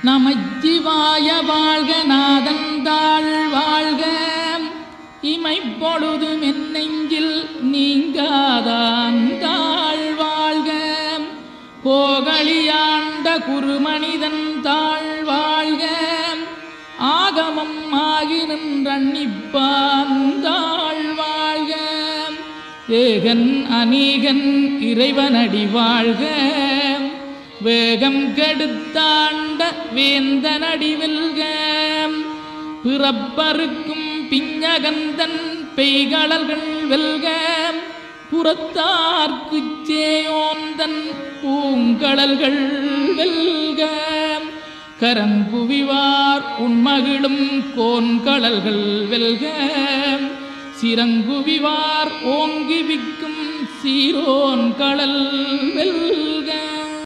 நமச்சிவாய வாழ்க நாதந்தாள் வாழ்க இமைப்பொழுதும் என் நெஞ்சில் நீங்காதாந்தாள் வாழ்க கோகலியாண்ட குருமனிதன் தாழ் வாழ்க ஆகமம் ஆகி நின்றன்னிப்பாந்தாள் வாழ்க ஏகன் அநீகன் இறைவனடி வாழ்க வேகம் கெடுத்தாண்ட வேந்தனடி வெல்க பிறப்பருக்கும் பிஞகந்தன் பெய்களல்கள் வெல்க புறத்தார்க்குச் சேயோந்தன் பூங்கடல்கள் வெல்க கரங்குவிவார் உண்மகிழும் கோன்கடல்கள் வெல்க சிறங்குவிவார் ஓங்கி விக்கும் சீரோன் கடல் வெல்க.